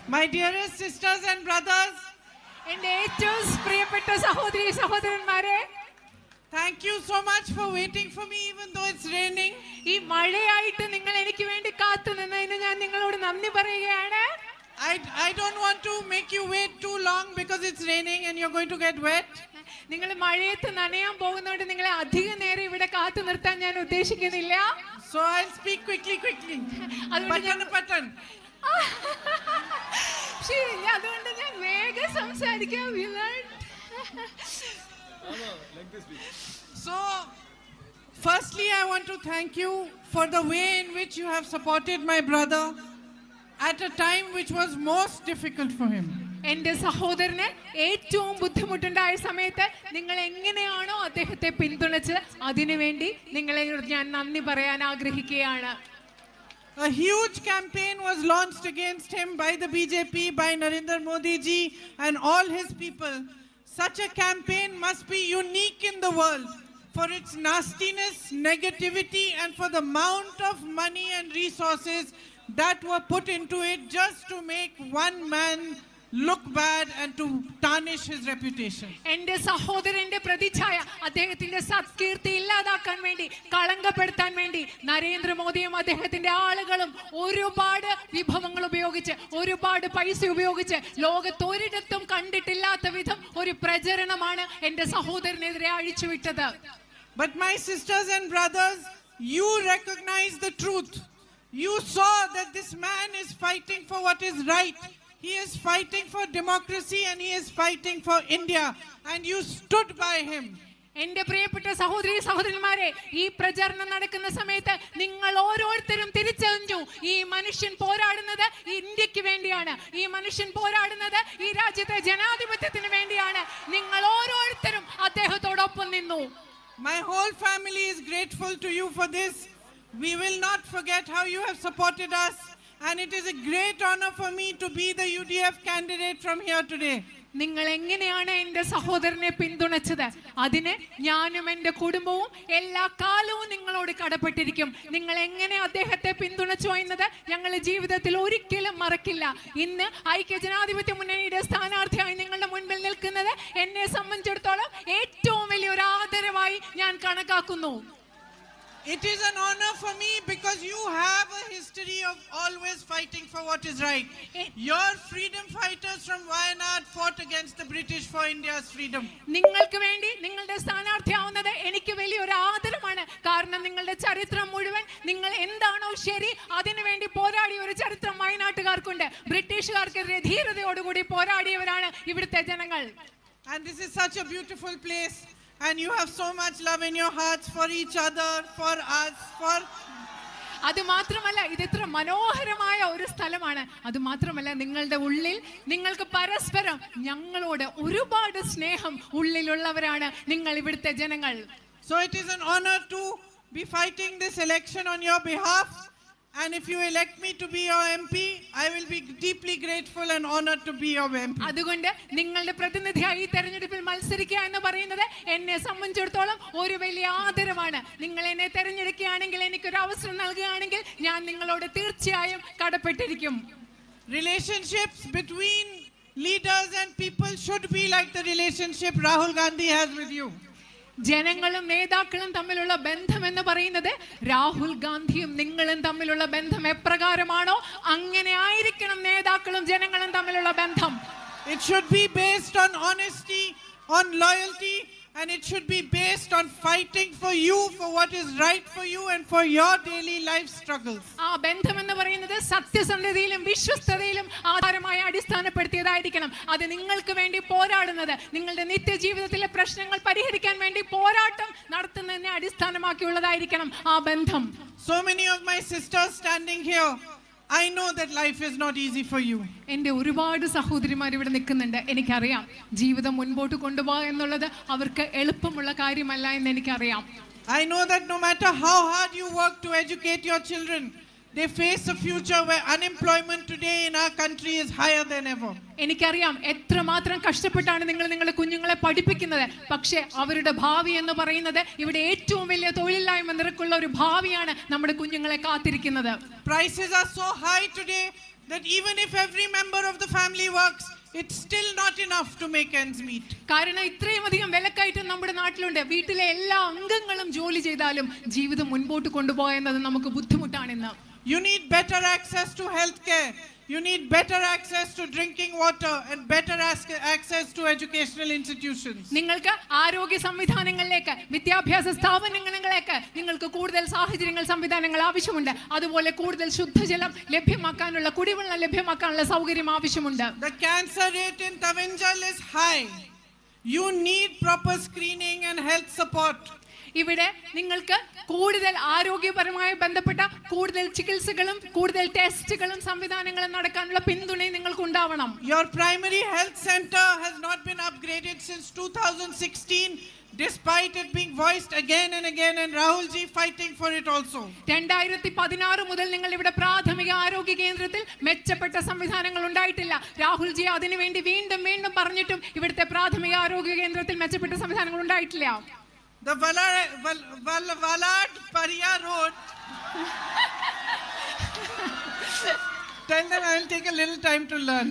My dearest sisters and brothers, എൻ്റെ ഏറ്റവും പ്രിയപ്പെട്ട സഹോദരി സഹോദരന്മാരെ, thank you so much for waiting for me even though it's raining. ഈ മഴയായിട്ട് നിങ്ങൾ എനിക്ക് വേണ്ടി കാത്തു നിന്നതിന് ഞാൻ നിങ്ങളോട് നന്ദി പറയുകയാണ്. I don't want to make you wait too long because it's raining and you're going to get wet. നിങ്ങൾ മഴയത്ത് നനയാൻ പോകുന്നതുകൊണ്ട് നിങ്ങളെ അധിക നേരം ഇവിടെ കാത്തു നിർത്താൻ ഞാൻ ഉദ്ദേശിക്കുന്നില്ല. So I'll speak quickly. Button. അതുകൊണ്ട് ഞാൻ വേഗം സംസാരിക്കാം. So firstly I want to thank you for the way in which you have supported my brother at a time which was most difficult for him. എൻ്റെ സഹോദരന് ഏറ്റവും ബുദ്ധിമുട്ടുണ്ടായ സമയത്ത് നിങ്ങൾ എങ്ങനെയാണോ അദ്ദേഹത്തെ പിന്തുണച്ചത് അതിനുവേണ്ടി നിങ്ങളെ ഞാൻ നന്ദി പറയാൻ ആഗ്രഹിക്കുകയാണ്. A huge campaign was launched against him by the BJP, by Narendra Modi ji and all his people. Such a campaign must be unique in the world for its nastiness, negativity and for the amount of money and resources that were put into it just to make one man look bad and to tarnish his reputation. എൻ്റെ സഹോദരന്റെ പ്രതിച്ഛായ അദ്ദേഹത്തിന്റെ സത്കീർത്തി ഇല്ലാതാക്കാൻ വേണ്ടി കളങ്കപ്പെടുത്താൻ വേണ്ടി നരേന്ദ്രമോദിയും അദ്ദേഹത്തിന്റെ ആളുകളും ഒരുപാട് വിഭവങ്ങൾ ഉപയോഗിച്ച് ഒരുപാട് പൈസ ഉപയോഗിച്ച് ലോകത്തൊരിടത്തും കണ്ടിട്ടില്ലാത്ത വിധം ഒരു പ്രചരണമാണ് എൻ്റെ സഹോദരനെതിരെ അഴിച്ചുവിട്ടത്. But my sisters and brothers, you recognize the truth. You saw that this man is fighting for what is right. He is fighting for democracy and he is fighting for India and you stood by him. എൻ്റെ പ്രിയപ്പെട്ട സഹോദരി സഹോദരന്മാരെ, ഈ പ്രചരണം നടക്കുന്ന സമയത്ത് നിങ്ങൾ ഓരോരുത്തരും തിരിച്ചറിഞ്ഞു ഈ മനുഷ്യൻ പോരാടുന്നത് ഇന്ത്യക്ക് വേണ്ടിയാണ്, ഈ മനുഷ്യൻ പോരാടുന്നത് ഈ രാജ്യത്തെ ജനാധിപത്യത്തിന് വേണ്ടിയാണ്. നിങ്ങൾ ഓരോരുത്തരും അദ്ദേഹത്തോടൊപ്പം നിന്നു. My whole family is grateful to you for this. We will not forget how you have supported us. And it is a great honor for me to be the UDF candidate from here today. നിങ്ങൾ എങ്ങനെയാണ് എൻ്റെ സഹോദരനെ പിന്തുണച്ചത് അതിന് ഞാനും എൻ്റെ കുടുംബവും എല്ലാ കാലവും നിങ്ങളോട് കടപ്പെട്ടിരിക്കും. നിങ്ങൾ എങ്ങനെ അദ്ദേഹത്തെ പിന്തുണച്ചു എന്നത് ഞങ്ങൾ ജീവിതത്തിൽ ഒരിക്കലും മറക്കില്ല. ഇന്ന് ഐക്യ ജനാധിപത്യ മുന്നണിയുടെ സ്ഥാനാർത്ഥിയായി നിങ്ങളുടെ മുൻപിൽ നിൽക്കുന്നത് എന്നെ സംബന്ധിച്ചിടത്തോളം ഏറ്റവും വലിയൊരു ആദരവായി ഞാൻ കണക്കാക്കുന്നു. It is an honor for me because you have a history of always fighting for what is right. Your freedom fighters from Wayanad fought against the British for India's freedom. നിങ്ങൾക്ക് വേണ്ടി നിങ്ങളുടെ സ്ഥാനാർത്ഥിയാവുന്നത് എനിക്ക് വലിയൊരു ആദരമാണ്. കാരണം നിങ്ങളുടെ ചരിത്രം മുഴുവൻ നിങ്ങൾ എന്താണോ ശരി അതിനു വേണ്ടി പോരാടിയ ഒരു ചരിത്രം വയനാട്ടുകാർക്കുണ്ട്. ബ്രിട്ടീഷുകാർക്കെതിരെ ധീരതയോടുകൂടി പോരാടിയവരാണ് ഇവിടുത്തെ ജനങ്ങൾ. And this is such a beautiful place. And you have so much love in your hearts for each other, for us, for... അത് മാത്രമല്ല ഇത് ഇത്ര മനോഹരമായ ഒരു സ്ഥലമാണ്. അത് മാത്രമല്ല നിങ്ങളുടെ ഉള്ളിൽ നിങ്ങൾക്ക് പരസ്പരം ഞങ്ങളോട് ഒരുപാട് സ്നേഹം ഉള്ളിലുള്ളവരാണ് നിങ്ങൾ ഇവിടുത്തെ ജനങ്ങൾ. So it is an honor to be fighting this election on your behalf. And if you elect me to be your MP, I will be deeply grateful and honored to be your MP. അതുകൊണ്ട് നിങ്ങളുടെ പ്രതിനിധിയായി ഈ തെരഞ്ഞെടുപ്പിൽ മത്സരിക്കുക എന്ന് പറയുന്നത് എന്നെ സംബന്ധിച്ചിടത്തോളം ഒരു വലിയ ആദരവാണ്. നിങ്ങൾ എന്നെ തെരഞ്ഞെടുക്കുകയാണെങ്കിൽ എനിക്കൊരു അവസരം നൽകുകയാണെങ്കിൽ ഞാൻ നിങ്ങളോട് തീർച്ചയായും കടപ്പെട്ടിരിക്കും. Relationships between leaders and people should be like the relationship Rahul Gandhi has with you. ജനങ്ങളും നേതാക്കളും തമ്മിലുള്ള ബന്ധം എന്ന് പറയുന്നത് രാഹുൽ ഗാന്ധിയും നിങ്ങളും തമ്മിലുള്ള ബന്ധം എപ്രകാരമാണോ അങ്ങനെ ആയിരിക്കണം നേതാക്കളും ജനങ്ങളും തമ്മിലുള്ള ബന്ധം. It should be based on honesty, on loyalty, and it should be based on fighting for you, for what is right for you and for your daily life struggles. ആ ബന്ധം എന്ന് പറയുന്നത് സത്യസന്ധതയിലും വിശ്വസ്തതയിലും ആധാരമായി അടിസ്ഥാനപ്പെടുത്തിയതായിരിക്കണം. അത് നിങ്ങൾക്ക് വേണ്ടി പോരാടുന്നത് നിങ്ങളുടെ നിത്യജീവിതത്തിലെ പ്രശ്നങ്ങൾ പരിഹരിക്കാൻ വേണ്ടി പോരാട്ടം നടത്തുന്നതിനെ അടിസ്ഥാനമാക്കിയുള്ളതായിരിക്കണം ആ ബന്ധം. So many of my sisters standing here, I know that life is not easy for you. എൻ്റെ ഒരുപാട് സഹോദരിമാർ ഇവിടെ നിൽക്കുന്നുണ്ട്. എനിക്കറിയാം ജീവിതം മുൻപോട്ട് കൊണ്ടുപോകുക എന്നുള്ളത് അവർക്ക് എളുപ്പമുള്ള കാര്യമല്ല എന്ന് എനിക്കറിയാം. I know that no matter how hard you work to educate your children, they face a future where unemployment today in our country is higher than ever. എനിക്കറിയാം എത്രമാത്രം കഷ്ടപ്പെട്ടാണ് നിങ്ങൾ നിങ്ങളുടെ കുഞ്ഞുങ്ങളെ പഠിപ്പിക്കുന്നത്. പക്ഷേ അവരുടെ ഭാവി എന്ന് പറയുന്നത് ഇവിടെ ഏറ്റവും വലിയ തൊഴിലില്ലായ്മ നിരക്കുള്ള ഒരു ഭാവിയാണ് നമ്മുടെ കുഞ്ഞുങ്ങളെ കാത്തിരിക്കുന്നത്. Prices are so high today that even if every member of the family works, it's still not enough to make ends meet. കാരണം ഇത്രയും അധികം വിലക്കയറ്റം നമ്മുടെ നാട്ടിലുണ്ട്. വീട്ടിലെ എല്ലാ അംഗങ്ങളും ജോലി ചെയ്താലും ജീവിതം മുൻപോട്ട് കൊണ്ടുപോകുന്നത് നമുക്ക് ബുദ്ധിമുട്ടാണെന്ന്. You need better access to health care. You need better access to drinking water and better access to educational institutions. നിങ്ങൾക്ക് ആരോഗ്യ സംവിധാനങ്ങളിലേക്ക്, വിദ്യാഭ്യാസ സ്ഥാപനങ്ങളിലേക്ക് നിങ്ങൾക്ക് കൂടുതൽ സാഹചര്യങ്ങൾ, സംവിധാനങ്ങൾ ആവശ്യമുണ്ട്. അതുപോലെ കൂടുതൽ ശുദ്ധജലം ലഭ്യമാക്കാനുള്ള, കുടിവെള്ളം ലഭ്യമാക്കാനുള്ള സൗകര്യം ആവശ്യമുണ്ട്. The cancer rate in Tavinjal is high. You need proper screening and health support. ഇവിടെ നിങ്ങൾക്ക് കൂടുതൽ ആരോഗ്യപരമായി ബന്ധപ്പെട്ട കൂടുതൽ ചികിത്സകളും കൂടുതൽ ടെസ്റ്റുകളും സംവിധാനങ്ങളും നടക്കാനുള്ള പിന്തുണയും നിങ്ങൾക്ക് ഉണ്ടാവണം. Your primary health center has not been upgraded since 2016, despite it being voiced again and again, and Rahul ji fighting for it also. 2016 മുതൽ നിങ്ങൾ ഇവിടെ പ്രാഥമിക ആരോഗ്യ കേന്ദ്രത്തിൽ മെച്ചപ്പെട്ട സംവിധാനങ്ങൾ ഉണ്ടായിട്ടില്ല. രാഹുൽ ജി അതിനുവേണ്ടി വീണ്ടും വീണ്ടും പറഞ്ഞിട്ടും ഇവിടുത്തെ പ്രാഥമിക ആരോഗ്യ കേന്ദ്രത്തിൽ മെച്ചപ്പെട്ട സംവിധാനങ്ങൾ ഉണ്ടായിട്ടില്ല. The Wayanad Pariya Road. Tell them I will take a little time to learn.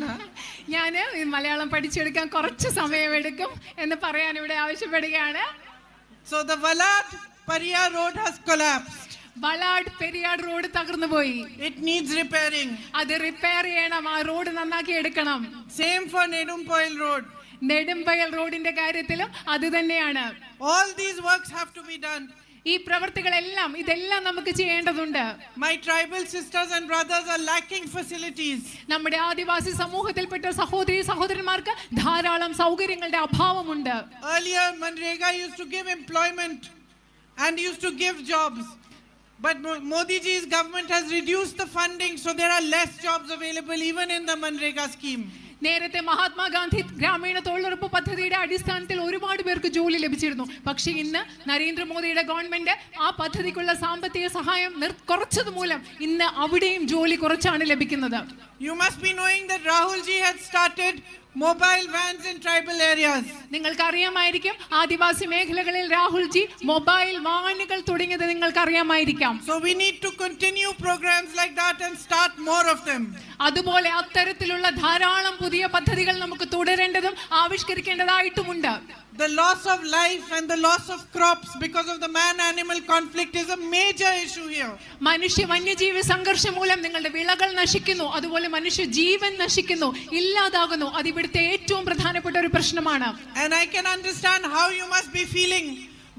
ഞാൻ മലയാളം പഠിച്ചെടുക്കാൻ കുറച്ച് സമയമെടുക്കും എന്ന് പറയാൻ ഇവിടെ ആവശ്യപ്പെടുകയാണ്. So the Wayanad Pariya Road has collapsed. വളാഡ് പെരിയാട് റോഡ് തകർന്നു പോയി. It needs repairing. അത് റിപ്പയർ ചെയ്യണം. ആ റോഡ് നന്നാക്കി എടുക്കണം. Same for Nedumpoil Road. നെടുമ്പയൽ റോഡിന്റെ കാര്യത്തിലും അത് തന്നെയാണ്. All these works have to be done. ഈ പ്രവർത്തികളെല്ലാം ഇതെല്ലാം നമുക്ക് ചെയ്യേണ്ടതുണ്ട്. My tribal sisters and brothers are lacking facilities. നമ്മുടെ ആദിവാസി സമൂഹത്തിൽപ്പെട്ട സഹോദരി സഹോദരന്മാർക്ക് ധാരാളം സൗകര്യങ്ങളുടെ അഭാവമുണ്ട്. Earlier Manrega used to give employment and used to give jobs, but Modi ji's government has reduced the funding, so there are less jobs available even in the Manrega scheme. നേരത്തെ മഹാത്മാഗാന്ധി ഗ്രാമീണ തൊഴിലുറപ്പ് പദ്ധതിയുടെ അടിസ്ഥാനത്തിൽ ഒരുപാട് പേർക്ക് ജോലി ലഭിച്ചിരുന്നു. പക്ഷേ ഇന്ന് നരേന്ദ്രമോദിയുടെ ഗവൺമെന്റ് ആ പദ്ധതിക്കുള്ള സാമ്പത്തിക സഹായം കുറച്ചത് മൂലം ഇന്ന് അവിടെയും ജോലി കുറച്ചാണ് ലഭിക്കുന്നത്. You must be knowing that Rahul ji had started mobile vans in tribal areas. നിങ്ങൾക്ക് അറിയാമായിരിക്കും ആദിവാസി മേഖലകളിൽ രാഹുൽ ജി മൊബൈൽ വാനുകൾ തുടങ്ങിയത് നിങ്ങൾക്ക് അറിയാമായിരിക്കാം. So we need to continue programs like that and start more of them. അതുപോലെ അത്തരത്തിലുള്ള ധാരാളം പുതിയ പദ്ധതികൾ നമുക്ക് തുടരേണ്ടതും ആവിഷ്കരിക്കേണ്ടതായിട്ടുമുണ്ട്. The loss of life and the loss of crops because of the man-animal conflict is a major issue here. മനുഷ്യ വന്യജീവി സംഘർഷം മൂലം നിങ്ങളുടെ വിളകൾ നശിക്കുന്നു, അതുപോലെ മനുഷ്യ ജീവൻ നശിക്കുന്നു, ഇല്ലാതാകുന്നു. അത് ഇവിടുത്തെ ഏറ്റവും പ്രധാനപ്പെട്ട ഒരു പ്രശ്നമാണ്. And I can understand how you must be feeling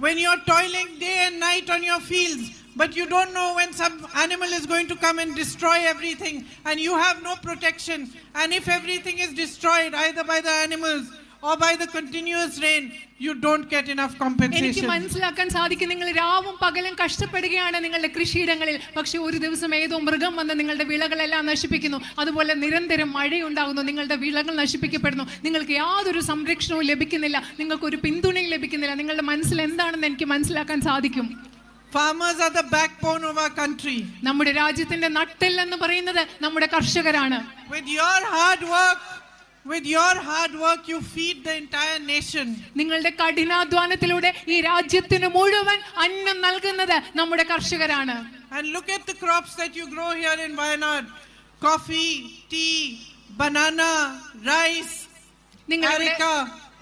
when you're toiling day and night on your fields, but you don't know when some animal is going to come and destroy everything, and you have no protection. And if everything is destroyed either by the animals or by the continuous rain, you don't get enough എനിക്ക് compensation. മനസ്സിലാക്കാൻ സാധിക്കും, നിങ്ങൾ രാവും പകലും കഷ്ടപ്പെടുകയാണ് നിങ്ങളുടെ കൃഷിയിടങ്ങളിൽ. പക്ഷെ ഒരു ദിവസം ഏതോ മൃഗം വന്ന് നിങ്ങളുടെ വിളകളെല്ലാം നശിപ്പിക്കുന്നു. അതുപോലെ നിരന്തരം മഴയുണ്ടാകുന്നു, നിങ്ങളുടെ വിളകൾ നശിപ്പിക്കപ്പെടുന്നു. നിങ്ങൾക്ക് യാതൊരു സംരക്ഷണവും ലഭിക്കുന്നില്ല, നിങ്ങൾക്കൊരു പിന്തുണയും ലഭിക്കുന്നില്ല. നിങ്ങളുടെ മനസ്സിൽ എന്താണെന്ന് എനിക്ക് മനസ്സിലാക്കാൻ സാധിക്കും. Farmers are the backbone of our country. നമ്മുടെ രാജ്യത്തിന്റെ നട്ടെല്ല് എന്ന് പറയുന്നത് നമ്മുടെ കർഷകരാണ്. With your hard work you feed the entire nation. നിങ്ങളുടെ കഠിനാധ്വാനത്തിലൂടെ ഈ രാജ്യത്തിന് മുഴുവൻ അന്നം നൽകുന്നത് നമ്മുടെ കർഷകരാണ്. And look at the crops that you grow here in Wayanad: coffee, tea, banana, rice, areca.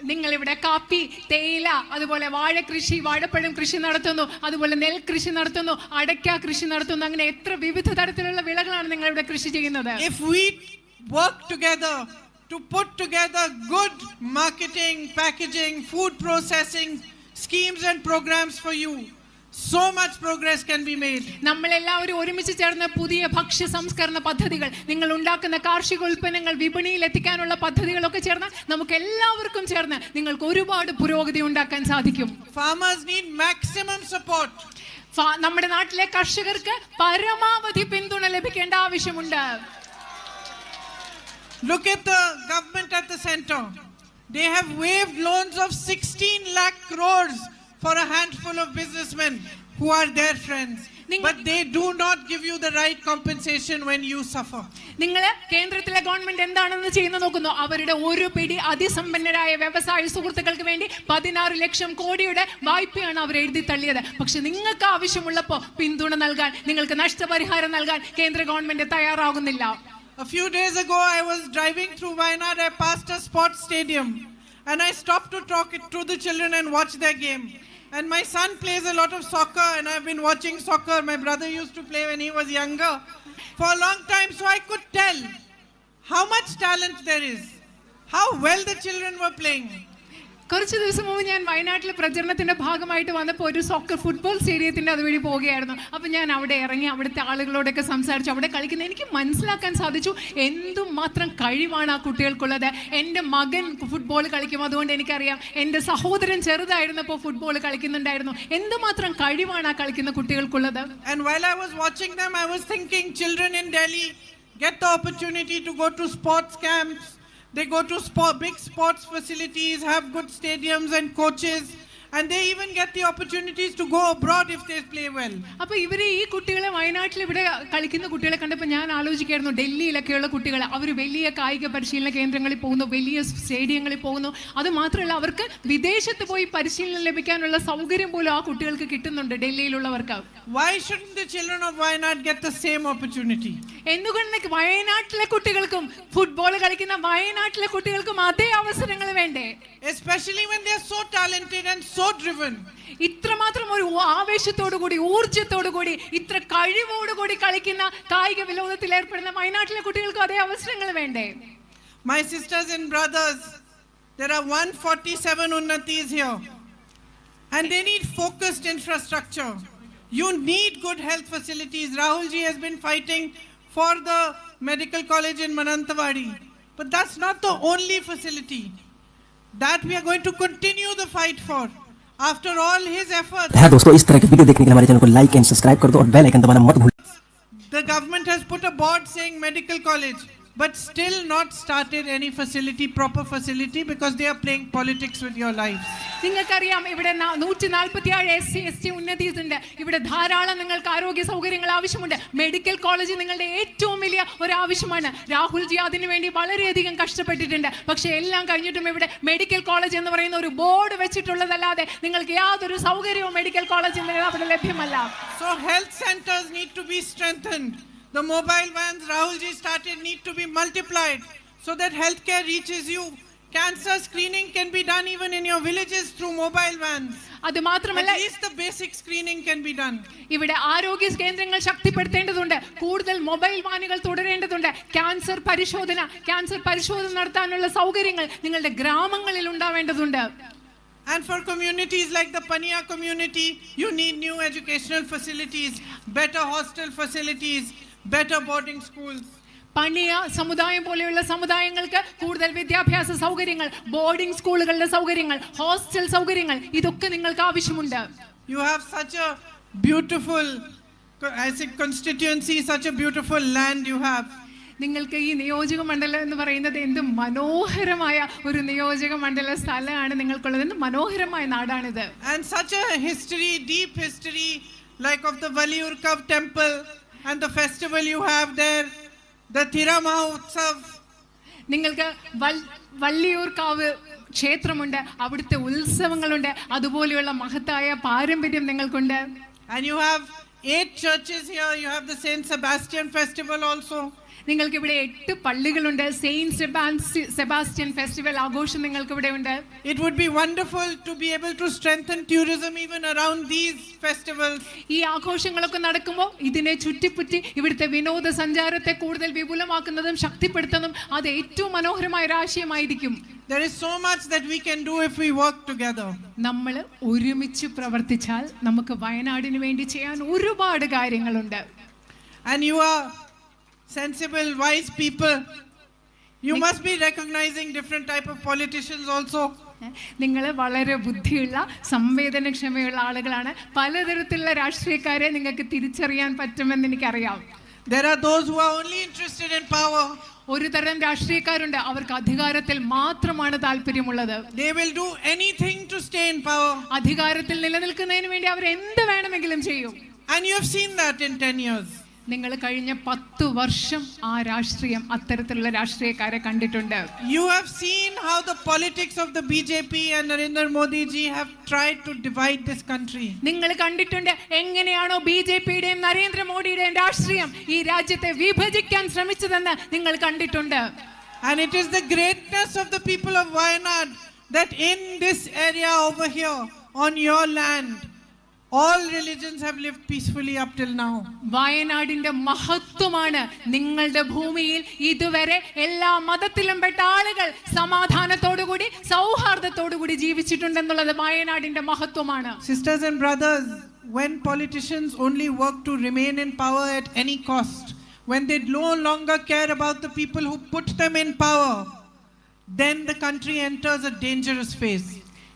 നിങ്ങൾ ഇവിടെ കാപ്പി, തേയില, അതുപോലെ വാഴകൃഷി, വാഴപ്പഴം കൃഷി നടത്തുന്നു, അതുപോലെ നെൽകൃഷി നടത്തുന്നു, അടയ്ക്ക കൃഷി നടത്തുന്നു. അങ്ങനെ എത്ര വിവിധ തരത്തിലുള്ള വിളകളാണ് നിങ്ങൾ ഇവിടെ കൃഷി ചെയ്യുന്നത്. If we work together to put together good marketing, packaging, food processing schemes and programs for you, so much progress can be made. നമ്മളെല്ലാവരും ഒരുമിച്ച് ചേർന്ന് പുതിയ ഭക്ഷ്യ സംസ്കരണ പദ്ധതികൾ, നിങ്ങൾ ഉണ്ടാക്കുന്ന കാർഷിക ഉൽപ്പന്നങ്ങൾ വിപണിയിൽ എത്തിക്കാനുള്ള പദ്ധതികളൊക്കെ ചേർന്ന് നമുക്ക് എല്ലാവർക്കും ചേർന്ന് നിങ്ങൾക്ക് ഒരുപാട് പുരോഗതി ഉണ്ടാക്കാൻ സാധിക്കും. Farmers need maximum support. നമ്മുടെ നാട്ടിലെ കർഷകർക്ക് പരമാവധി പിന്തുണ ലഭിക്കേണ്ട ആവശ്യമുണ്ട്. Look at the government at the center. They have waived loans of 16 lakh crores for a handful of businessmen who are their friends. but they do not give you the right compensation when you suffer. നിങ്ങൾ കേന്ദ്രത്തിലെ government എന്താണെന്ന് ചെയ്യുന്ന നോക്കുന്നു. അവരുടെ ഒരു പിടി അതിസമ്പന്നരായ വ്യവസായ സുഹൃത്തുക്കൾക്ക് വേണ്ടി 16 ലക്ഷം കോടിയുടെ വായ്പയാണ് അവർ എഴുതി തള്ളിയത്. പക്ഷെ നിങ്ങൾക്ക് ആവശ്യമുള്ളപ്പോൾ പിന്തുണ നൽകാൻ, നിങ്ങൾക്ക് നഷ്ടപരിഹാരം നൽകാൻ കേന്ദ്ര ഗവൺമെന്റ് തയ്യാറാകുന്നില്ല. A few days ago, I was driving through Wayanad. I passed a sports stadium and I stopped to talk to the children and watch their game. And my son plays a lot of soccer and I've been watching soccer. My brother used to play when he was younger for a long time, so I could tell how much talent there is, how well the children were playing. കുറച്ച് ദിവസം മുമ്പ് ഞാൻ വയനാട്ടിലെ പ്രചരണത്തിന്റെ ഭാഗമായിട്ട് വന്നപ്പോൾ ഒരു soccer football സ്റ്റേഡിയത്തിന്റെ അതുവഴി പോവുകയായിരുന്നു. അപ്പം ഞാൻ അവിടെ ഇറങ്ങി അവിടുത്തെ ആളുകളോടൊക്കെ സംസാരിച്ചു. അവിടെ കളിക്കുന്ന എനിക്ക് മനസ്സിലാക്കാൻ സാധിച്ചു എന്തുമാത്രം കഴിവാണ് ആ കുട്ടികൾക്കുള്ളത്. എൻ്റെ മകൻ ഫുട്ബോൾ കളിക്കും, അതുകൊണ്ട് എനിക്കറിയാം. എൻ്റെ സഹോദരൻ ചെറുതായിരുന്നപ്പോൾ ഫുട്ബോൾ കളിക്കുന്നുണ്ടായിരുന്നു. എന്തുമാത്രം കഴിവാണ് ആ കളിക്കുന്ന കുട്ടികൾക്കുള്ളത്. And while I was watching them, I was thinking, children in Delhi get the opportunity to go to sports camps. They go to big sports facilities, have good stadiums and coaches, and they even get the opportunities to go abroad if they play well. അപ്പോൾ ഇവരെ ഈ കുട്ടികളെ വയനാട്ടിൽ ഇവിടെ കളിക്കുന്ന കുട്ടികളെ കണ്ടപ്പോൾ ഞാൻ ആലോചിക്കായിരുന്നു, ഡൽഹിയിലൊക്കെയുള്ള കുട്ടികൾ അവർ വലിയ കായിക പരിശീലന കേന്ദ്രങ്ങളിൽ പോകുന്നു, വലിയ സ്റ്റേഡിയങ്ങളിൽ പോകുന്നു. അത് മാത്രമല്ല അവർക്ക് വിദേശത്ത് പോയി പരിശീലനം ലഭിക്കാനുള്ള സൗകര്യം പോലും ആ കുട്ടികൾക്ക് കിട്ടുന്നുണ്ട് ഡൽഹിയിലുള്ളവർക്ക്. Why shouldn't the children of Wayanad get the same opportunity? എന്തുകൊണ്ട് വയനാട്ടിലെ കുട്ടികൾക്കും ഫുട്ബോൾ കളിക്കുന്ന വയനാട്ടിലെ കുട്ടികൾക്കും അതേ അവസരങ്ങൾ വേണ്ടേ? Especially when they are so talented and so driven. ഇത്രമാത്രം ഒരു ആവേശത്തോടു കൂടി, ഊർജ്ജത്തോടു കൂടി, ഇത്ര കഴിവോടുകൂടി കളിക്കുന്ന കായിക വിനോദത്തിൽ ഏർപ്പെടുന്ന വയനാട്ടിലെ കുട്ടികൾക്ക് അതേ അവസരങ്ങൾ വേണ്ടേ? My sisters and brothers, there are 147 unnatis here and they need focused infrastructure. You need good health facilities. Rahul ji has been fighting for the medical college in Manantawadi, but that's not the only facility that we are going to continue the fight for. After all his efforts, हाँ दोस्तों, इस तरह की video देखने के लिए हमारे channel को लाइक एंड सब्सक्राइब कर दो और बेल आइकन दबाना मत भूलिए. the government has put a board saying medical college, but still not started any facility, proper facility, because they are playing politics with your lives. നിങ്ങൾക്കറിയാം, ഇവിടെ 147 SC/ST ഉന്നതീസ് ഉണ്ട്. ഇവിടെ ധാരാളം നിങ്ങൾക്ക് ആരോഗ്യ സൗകര്യങ്ങൾ ആവശ്യമുണ്ട്. മെഡിക്കൽ കോളേജ് നിങ്ങളുടെ ഏറ്റവും വലിയ ഒരു ആവശ്യമാണ്. രാഹുൽ ജി അതിനു വേണ്ടി വളരെയധികം കഷ്ടപ്പെട്ടിട്ടുണ്ട്. പക്ഷെ എല്ലാം കഴിഞ്ഞിട്ടും ഇവിടെ മെഡിക്കൽ കോളേജ് എന്ന് പറയുന്ന ഒരു ബോർഡ് വെച്ചിട്ടുള്ളതല്ലാതെ നിങ്ങൾക്ക് യാതൊരു സൗകര്യവും മെഡിക്കൽ കോളേജിൽ അവിടെ ലഭ്യമല്ല. So health centers need to be strengthened. The mobile vans Rahul ji started need to be multiplied so that healthcare reaches you. Cancer screening can be done even in your villages through mobile vans. അത് മാത്രമല്ല, at least the basic screening can be done. ഇവിടെ ആരോഗ്യ കേന്ദ്രങ്ങൾ ശക്തിപ്പെടുത്തേണ്ടതുണ്ട്. കൂടുതൽ mobile വാനുകൾ തുടരേണ്ടതുണ്ട്. Cancer പരിശോധന നടത്താനുള്ള സൗകര്യങ്ങൾ നിങ്ങളുടെ ഗ്രാമങ്ങളിൽ ഉണ്ടാവേണ്ടതുണ്ട്. And for communities like the Paniya community, you need new educational facilities, better hostel facilities, better boarding schools. പണിയ സമുദായം പോലെയുള്ള സമുദായങ്ങൾക്ക് കൂടുതൽ വിദ്യാഭ്യാസ സൗകര്യങ്ങൾ, ബോർഡിംഗ് സ്കൂളുകളുടെ സൗകര്യങ്ങൾ, ഹോസ്റ്റൽ സൗകര്യങ്ങൾ, ഇതൊക്കെ നിങ്ങൾക്ക് ആവശ്യമുണ്ട്. You have such a beautiful, I say, constituency, such a beautiful land you have. നിങ്ങൾക്ക് ഈ നിയോജക മണ്ഡലം എന്ന് പറയുന്നത് എന്ത് മനോഹരമായ ഒരു നിയോജക മണ്ഡല സ്ഥലമാണ് നിങ്ങൾക്കുള്ളത്. എന്ത് മനോഹരമായ നാടാണിത്. And such a history, deep history, like of the Valiyurkav temple and the festival you have there, the Tirama Utsav. നിങ്ങൾക്ക് വള്ളിയൂർക്കാവ് ക്ഷേത്രമുണ്ട്, അവിടുത്തെ ഉത്സവങ്ങളുണ്ട്, അതുപോലെയുള്ള മഹത്തായ പാരമ്പര്യം നിങ്ങൾക്കുണ്ട്. And you have 8 churches here. You have the Saint Sebastian festival also. നിങ്ങൾക്ക് ഇവിടെ 8 പള്ളികളുണ്ട്. Saint Sebastian festival ആഘോഷം നിങ്ങൾക്ക് ഇവിടെ ഉണ്ട്. It would be wonderful to be able to strengthen tourism even around these festivals. ഈ ആഘോഷങ്ങളൊക്കെ നടക്കുമ്പോൾ ഇതിനെ ചുറ്റിപ്പറ്റി ഇവിടുത്തെ വിനോദസഞ്ചാരത്തെ കൂടുതൽ വിപുലമാക്കുന്നതും ശക്തിപ്പെടുത്തുന്നതും അത് ഏറ്റവും മനോഹരമായ ഒരു ആശയമായിരിക്കും. There is so much that we can do if we work together. നമ്മൾ ഒരുമിച്ച് പ്രവർത്തിച്ചാൽ നമുക്ക് വയനാടിന് വേണ്ടി ചെയ്യാൻ ഒരുപാട് കാര്യങ്ങളുണ്ട്. And you are sensible, wise people. You must be recognizing different type of politicians also. നിങ്ങൾ വളരെ ബുദ്ധിയുള്ള സംവേദനക്ഷമയുള്ള ആളുകളാണ്. പലതരത്തിലുള്ള രാഷ്ട്രീയക്കാരെ നിങ്ങൾക്ക് തിരിച്ചറിയാൻ പറ്റുമെന്ന് എനിക്കറിയാം. There are those who are only interested in power. ഒരു തരം രാഷ്ട്രീയക്കാരുണ്ട്, അവർക്ക് അധികാരത്തിൽ മാത്രമാണ് താല്പര്യമുള്ളത്. They will do anything to stay in power. അധികാരത്തിൽ നിലനിൽക്കുന്നതിന് വേണ്ടി അവർ എന്ത് വേണമെങ്കിലും ചെയ്യും. And you have seen that in 10 years. നിങ്ങൾ കഴിഞ്ഞ 10 വർഷം ആ രാഷ്ട്രീയം അത്തരത്തിലുള്ള രാഷ്ട്രീയക്കാരെ കണ്ടിട്ടുണ്ട്. You have seen how the politics of the BJP and Narendra Modi ji have tried to divide this country. നിങ്ങൾ കണ്ടിട്ടുണ്ട് എങ്ങനെയാണോ ബിജെപിയുടെയും നരേന്ദ്രമോദിയുടെയും രാഷ്ട്രീയം ഈ രാജ്യത്തെ വിഭജിക്കാൻ ശ്രമിച്ചതെന്ന് നിങ്ങൾ കണ്ടിട്ടുണ്ട്. And it is the greatness of the people of Wayanad that in this area over here on your land all religions have lived peacefully up till now. വയനാടിന്റെ മഹത്വമാണ് നിങ്ങളുടെ ഭൂമിയിൽ ഇതുവരെ എല്ലാ മതത്തിലും പെട്ട ആളുകൾ സമാധാനത്തോടുകൂടി സൗഹാർദ്ദത്തോടുകൂടി ജീവിച്ചിട്ടുണ്ടെന്നുള്ളത് വയനാടിന്റെ മഹത്വമാണ്. Sisters and brothers, when politicians only work to remain in power at any cost, when they no longer care about the people who put them in power, then the country enters a dangerous phase.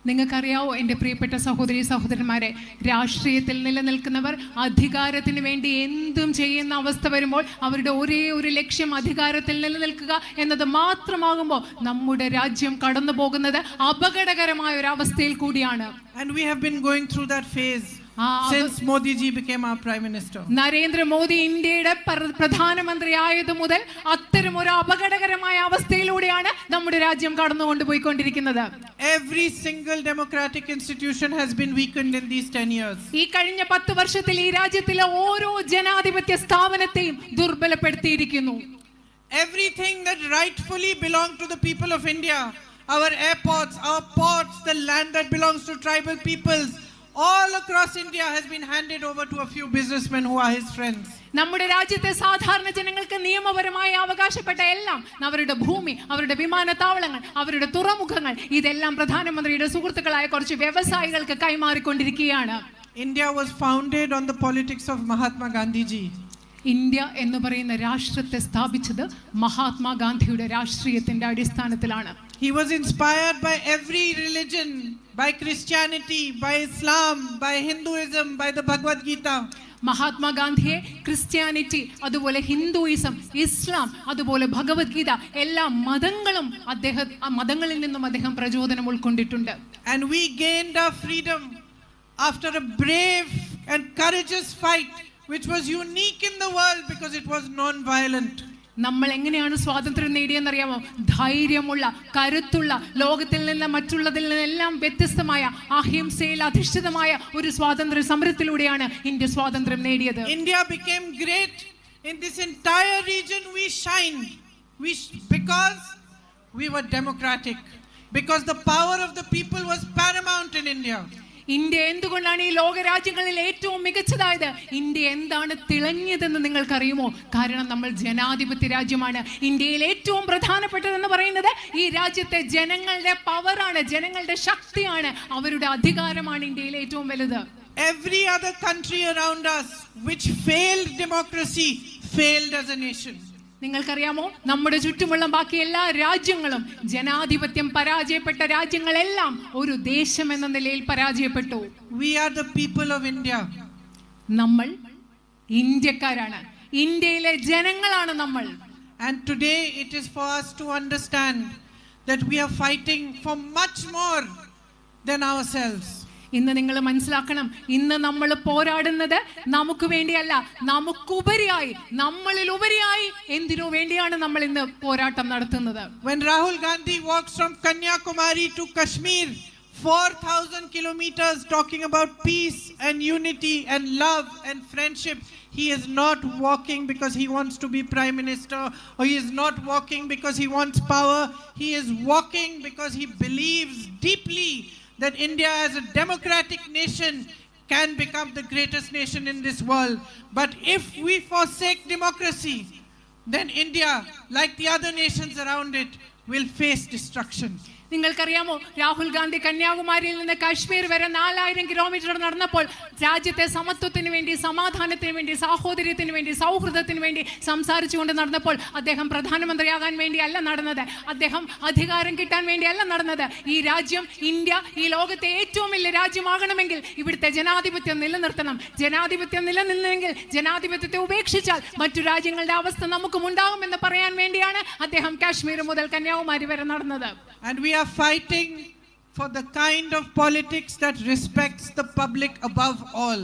നിങ്ങൾക്കറിയാവോ എൻ്റെ പ്രിയപ്പെട്ട സഹോദരി സഹോദരന്മാരെ, രാഷ്ട്രീയത്തിൽ നിലനിൽക്കുന്നവർ അധികാരത്തിന് വേണ്ടി എന്തും ചെയ്യുന്ന അവസ്ഥ വരുമ്പോൾ അവരുടെ ഒരേ ഒരു ലക്ഷ്യം അധികാരത്തിൽ നിലനിൽക്കുക എന്നത് മാത്രമാകുമ്പോൾ നമ്മുടെ രാജ്യം കടന്നു പോകുന്നത് അപകടകരമായ ഒരു അവസ്ഥയിൽ കൂടിയാണ്. And we have been going through that phase since Modi ji became our prime minister. Narendra Modi ഇന്ത്യയുടെ പ്രധാനമന്ത്രി ആയതു മുതൽ അത്തരം ഒരു അപകടകരമായ അവസ്ഥയിലൂടെയാണ് നമ്മുടെ രാജ്യം കടന്നുകൊണ്ടുപോയിക്കൊണ്ടിരിക്കുന്നത്. Every single democratic institution has been weakened in these 10 years. ഈ കഴിഞ്ഞ 10 വർഷത്തിൽ ഈ രാജ്യത്തിലെ ഓരോ ജനാധിപത്യ സ്ഥാപനത്തെയും ദുർബലപ്പെടുത്തിയിരിക്കുന്നു. Everything that rightfully belonged to the people of India, our airports, our ports, the land that belongs to tribal peoples, all across India has been handed over to a few businessmen who are his friends. നമ്മുടെ രാജ്യത്തെ സാധാരണ ജനങ്ങൾക്ക് നിയമപരമായി അവകാശപ്പെട്ട എല്ലാം, അവരുടെ ഭൂമി, അവരുടെ വിമാനത്താവളങ്ങൾ, അവരുടെ തുറമുഖങ്ങൾ, ഇതെല്ലാം പ്രധാനമന്ത്രിയുടെ സുഹൃത്തുക്കളായ കുറച്ച് വ്യവസായികൾക്ക് കൈമാറിക്കൊണ്ടിരിക്കുകയാണ്. India was founded on the politics of Mahatma Gandhi ji. India എന്ന് പറയുന്ന രാഷ്ട്രത്തെ സ്ഥാപിച്ചത് മഹാത്മാഗാന്ധിയുടെ രാഷ്ട്രീയത്തിന്റെ അടിസ്ഥാനത്തിലാണ്. He was inspired by every religion, by Christianity, by Islam, by Hinduism, by the Bhagavad Gita. മഹാത്മാഗാന്ധിയെ ക്രിസ്ത്യാനിറ്റി, അതുപോലെ ഹിന്ദുയിസം, ഇസ്ലാം, അതുപോലെ ഭഗവത്ഗീത, എല്ലാ മതങ്ങളിൽ നിന്നും അദ്ദേഹം പ്രചോദനം ഉൾക്കൊണ്ടിട്ടുണ്ട്. And we gained our freedom after a brave and courageous fight which was unique in the world because it was non-violent. നമ്മൾ എങ്ങനെയാണ് സ്വാതന്ത്ര്യം നേടിയെന്നറിയാമോ? ധൈര്യമുള്ള, കരുത്തുള്ള, ലോകത്തിൽ നിന്ന് മറ്റുള്ളതിൽ നിന്നെല്ലാം വ്യത്യസ്തമായ അഹിംസയിൽ അധിഷ്ഠിതമായ ഒരു സ്വാതന്ത്ര്യ സമരത്തിലൂടെയാണ് ഇന്ത്യ സ്വാതന്ത്ര്യം നേടിയത്. India became great in this entire region. We shined because we were democratic, because the power of the people was paramount in India. India എന്തുകൊണ്ടാണ് ഈ ലോകരാജ്യങ്ങളിൽ ഏറ്റവും മികച്ചതായത്? ഇന്ത്യ എന്താണ് തിളങ്ങിയതെന്ന് നിങ്ങൾക്കറിയുമോ? കാരണം നമ്മൾ ജനാധിപത്യ രാജ്യമാണ്. ഇന്ത്യയിൽ ഏറ്റവും പ്രധാനപ്പെട്ടതെന്ന് പറയുന്നത് ഈ രാജ്യത്തെ ജനങ്ങളുടെ പവറാണ്, ജനങ്ങളുടെ ശക്തിയാണ്, അവരുടെ അധികാരമാണ് ഇന്ത്യയിൽ ഏറ്റവും വലുത്. Every other country around us which failed democracy failed as a nation. നിങ്ങൾക്കറിയാമോ, നമ്മുടെ ചുറ്റുമുള്ള ബാക്കി എല്ലാ രാജ്യങ്ങളും ജനാധിപത്യം പരാജയപ്പെട്ട രാജ്യങ്ങളെല്ലാം ഒരു ദേശം എന്ന നിലയിൽ പരാജയപ്പെട്ടു. We are the people of India. നമ്മൾ ഇന്ത്യക്കാരാണ്, ഇന്ത്യയിലെ ജനങ്ങളാണ് നമ്മൾ. And today it is for us to understand that we are fighting for much more than ourselves. ഇന്ന് നിങ്ങൾ മനസ്സിലാക്കണം, ഇന്ന് നമ്മൾ പോരാടുന്നത് നമുക്ക് വേണ്ടിയല്ല, നമുക്കുപരിയായി, നമ്മളിൽ ഉപരിയായി എന്തിനു വേണ്ടിയാണ് നമ്മൾ ഇന്ന് പോരാട്ടം നടത്തുന്നത്? When Rahul Gandhi walks from Kanyakumari to Kashmir 4,000 kilometers talking about peace and unity and love and friendship, he is not walking because he wants to be prime minister, or he is not walking because he wants power. He is walking because he believes deeply that India as a democratic nation can become the greatest nation in this world. But if we forsake democracy, then India, like the other nations around it, will face destruction. നിങ്ങൾക്കറിയാമോ, രാഹുൽ ഗാന്ധി കന്യാകുമാരിയിൽ നിന്ന് കാശ്മീർ വരെ 4000 kilometre നടന്നപ്പോൾ രാജ്യത്തെ സമത്വത്തിന് വേണ്ടി, സമാധാനത്തിന് വേണ്ടി, സാഹോദര്യത്തിന് വേണ്ടി, സൗഹൃദത്തിന് വേണ്ടി സംസാരിച്ചുകൊണ്ട് നടന്നപ്പോൾ അദ്ദേഹം പ്രധാനമന്ത്രിയാകാൻ വേണ്ടിയല്ല നടന്നത്, അദ്ദേഹം അധികാരം കിട്ടാൻ വേണ്ടിയല്ല നടന്നത്. ഈ രാജ്യം, ഇന്ത്യ, ഈ ലോകത്തെ ഏറ്റവും വലിയ രാജ്യമാകണമെങ്കിൽ ഇവിടുത്തെ ജനാധിപത്യം നിലനിർത്തണം. ജനാധിപത്യം നിലനിന്നെങ്കിൽ, ജനാധിപത്യത്തെ ഉപേക്ഷിച്ചാൽ മറ്റു രാജ്യങ്ങളുടെ അവസ്ഥ നമുക്കും ഉണ്ടാകുമെന്ന് പറയാൻ വേണ്ടിയാണ് അദ്ദേഹം കാശ്മീർ മുതൽ കന്യാകുമാരി വരെ നടന്നത്. And we are fighting for the kind of politics that respects the public above all.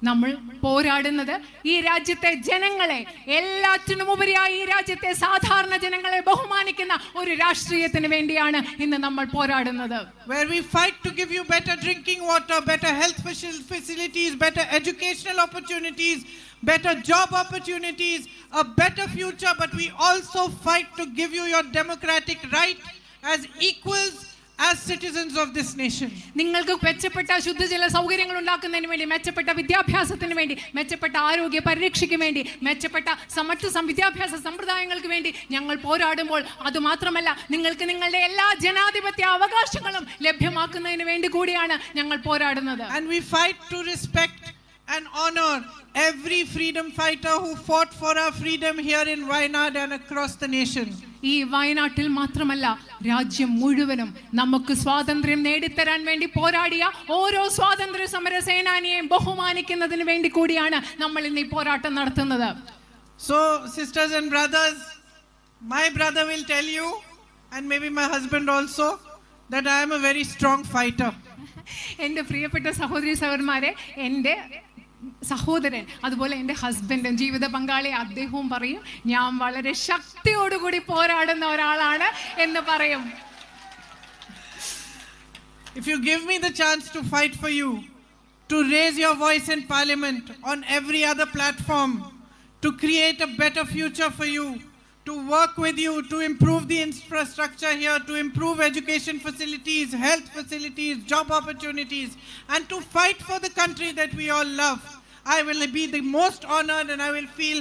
നമ്മൾ പോരാടുന്നത് ഈ രാജ്യത്തെ ജനങ്ങളെ, എല്ലാറ്റിനുമുപരിയായി ഈ രാജ്യത്തെ സാധാരണ ജനങ്ങളെ ബഹുമാനിക്കുന്ന ഒരു രാഷ്ട്രീയത്തിന് വേണ്ടിയാണ് ഇന്ന് നമ്മൾ പോരാടുന്നത്. Where we fight to give you better drinking water, better health facilities, better educational opportunities, better job opportunities, a better future, but we also fight to give you your democratic right as equals as citizens of this nation. നിങ്ങൾക്ക് മെച്ചപ്പെട്ട ശുദ്ധജല സൗകര്യങ്ങൾ ഉണ്ടാക്കുന്നതിന് വേണ്ടി, മെച്ചപ്പെട്ട വിദ്യാഭ്യാസത്തിന് വേണ്ടി, മെച്ചപ്പെട്ട ആരോഗ്യ പരിരക്ഷയ്ക്ക് വേണ്ടി, മെച്ചപ്പെട്ട സമത്വ വിദ്യാഭ്യാസ സമ്പ്രദായങ്ങൾക്ക് വേണ്ടി ഞങ്ങൾ പോരാടുമ്പോൾ അതുമാത്രമല്ല, നിങ്ങൾക്ക് നിങ്ങളുടെ എല്ലാ ജനാധിപത്യ അവകാശങ്ങളും ലഭ്യമാക്കുന്നതിന് വേണ്ടി കൂടിയാണ് ഞങ്ങൾ പോരാടുന്നത്. And we fight to respect and honor every freedom fighter who fought for our freedom here in Wayanad and across the nation. ഈ വയനാട്ടിൽ മാത്രമല്ല, രാജ്യം മുഴുവനും നമുക്ക് സ്വാതന്ത്ര്യം നേടിത്തരാൻ വേണ്ടി പോരാടിയ ഓരോ സ്വാതന്ത്ര്യ സമര സേനാനിയെയും ബഹുമാനിക്കുന്നതിന് വേണ്ടി കൂടിയാണ് നമ്മൾ ഇന്ന് ഈ പോരാട്ടം നടത്തുന്നത്. So sisters and brothers, my brother will tell you, and maybe my husband also, that I am a very strong fighter. എൻ്റെ പ്രിയപ്പെട്ട സഹോദരി സഹോദരന്മാരെ, എൻ്റെ സഹോദരൻ അതുപോലെ എൻ്റെ ഹസ്ബൻഡും ജീവിത പങ്കാളി അദ്ദേഹവും പറയും, ഞാൻ വളരെ ശക്തിയോടുകൂടി പോരാടുന്ന ഒരാളാണ് എന്ന് പറയും. If you give me the chance to fight for you, to raise your voice in parliament, on every other platform, to create a better future for you, to work with you, to improve the infrastructure here, to improve education facilities, health facilities, job opportunities, and to fight for the country that we all love, I will be the most honored and I will feel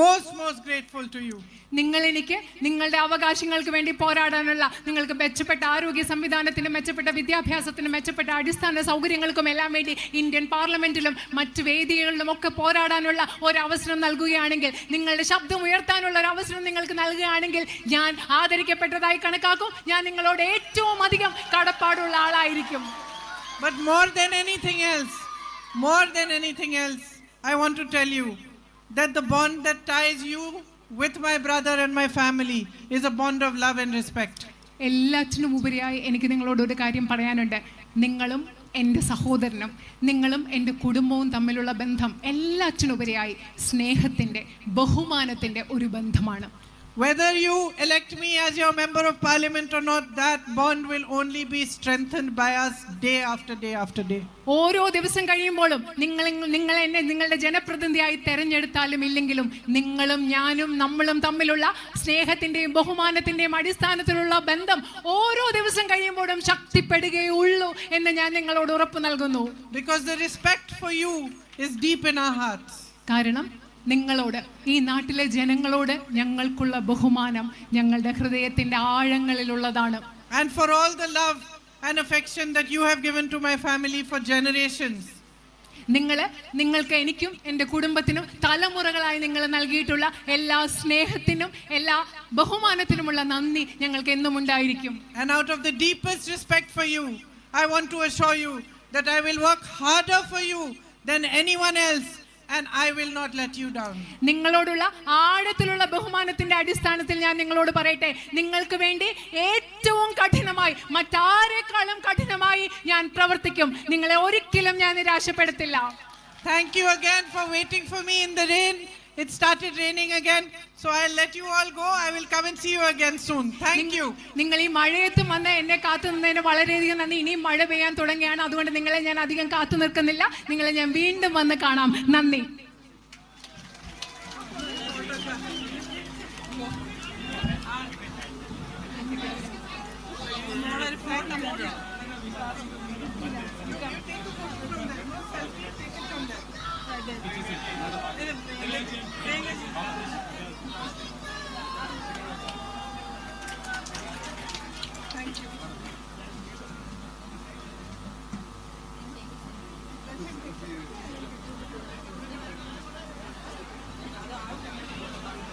most grateful to you. നിങ്ങൾ എനിക്ക് നിങ്ങളുടെ അവകാശങ്ങൾക്ക് വേണ്ടി പോരാടാനുള്ള, നിങ്ങൾക്ക് മെച്ചപ്പെട്ട ആരോഗ്യ സംവിധാനത്തിനും മെച്ചപ്പെട്ട വിദ്യാഭ്യാസത്തിനും മെച്ചപ്പെട്ട അടിസ്ഥാന സൗകര്യങ്ങൾക്കും എല്ലാം വേണ്ടി ഇന്ത്യൻ പാർലമെന്റിലും മറ്റ് വേദികളിലും ഒക്കെ പോരാടാനുള്ള ഒരവസരം നൽകുകയാണെങ്കിൽ, നിങ്ങളുടെ ശബ്ദം ഉയർത്താനുള്ള ഒരു അവസരം നിങ്ങൾക്ക് നൽകുകയാണെങ്കിൽ ഞാൻ ആദരിക്കപ്പെട്ടതായി കണക്കാക്കും. ഞാൻ നിങ്ങളോട് ഏറ്റവും അധികം കടപ്പാടുള്ള ആളായിരിക്കും. But more than anything else, I want to tell you that the bond that ties you with my brother and my family is a bond of love and respect. എല്ലാറ്റിനും ഉപരിയായി എനിക്ക് നിങ്ങളോട് ഒരു കാര്യം പറയാനുണ്ട്. നിങ്ങളും എൻ്റെ സഹോദരനും നിങ്ങളും എൻ്റെ കുടുംബവും തമ്മിലുള്ള ബന്ധം എല്ലാറ്റിനുപരിയായി സ്നേഹത്തിൻ്റെ, ബഹുമാനത്തിൻ്റെ ഒരു ബന്ധമാണ്. Whether you elect me as your member of parliament or not, that bond will only be strengthened by us day after day after day. ഓരോ ദിവസം കഴിയുമ്പോഴും നിങ്ങൾ എന്നെ നിങ്ങളുടെ ജനപ്രതിനിധിയായി തെരഞ്ഞെടുത്താലും ഇല്ലെങ്കിലും നിങ്ങളും ഞാനും നമ്മളും തമ്മിലുള്ള സ്നേഹത്തിന്റെയും ബഹുമാനത്തിന്റെയും അടിസ്ഥാനത്തിലുള്ള ബന്ധം ഓരോ ദിവസം കഴിയുമ്പോഴും ശക്തിപ്പെടുകയുള്ളൂ എന്ന് ഞാൻ നിങ്ങളോട് ഉറപ്പ് നൽകുന്നു. Because the respect for you is deep in our hearts. കാരണം നിങ്ങളോട്, ഈ നാട്ടിലെ ജനങ്ങളോട് ഞങ്ങൾക്കുള്ള ബഹുമാനം ഞങ്ങളുടെ ഹൃദയത്തിന്റെ ആഴങ്ങളിലുള്ളതാണ്. And for all the love and affection that you have given to my family for generations. നിങ്ങൾക്ക് എനിക്കും എൻ്റെ കുടുംബത്തിനും തലമുറകളായി നിങ്ങൾ നൽകിയിട്ടുള്ള എല്ലാ സ്നേഹത്തിനും എല്ലാ ബഹുമാനത്തിനുമുള്ള നന്ദി ഞങ്ങൾക്ക് എന്നും ഉണ്ടായിരിക്കും. And out of the deepest respect for you, I want to assure you that I will work harder for you than anyone else. And I will not let you down. നിങ്ങളോടുള്ള ആഴത്തിലുള്ള ബഹുമാനത്തിന്റെ അടിസ്ഥാനത്തിൽ ഞാൻ നിങ്ങളോട് പറയട്ടെ, നിങ്ങൾക്ക് വേണ്ടി ഏറ്റവും കഠിനമായി, മറ്റാരെക്കാളും കഠിനമായി ഞാൻ പ്രവർത്തിക്കും. നിങ്ങളെ ഒരിക്കലും ഞാൻ നിരാശപ്പെടുത്തില്ല. Thank you again for waiting for me in the rain. It started raining again, so I'll let you all go. I will come and see you again soon. Thank you. നിങ്ങൾ ഈ മഴയത്തും വന്ന് എന്നെ കാത്തു നിന്നതിന് വളരെയധികം നന്ദി. ഇനിയും മഴ പെയ്യാൻ തുടങ്ങിയാണ്, അതുകൊണ്ട് നിങ്ങളെ ഞാൻ അധികം കാത്തു നിൽക്കുന്നില്ല. നിങ്ങളെ ഞാൻ വീണ്ടും വന്ന് കാണാം. നന്ദി.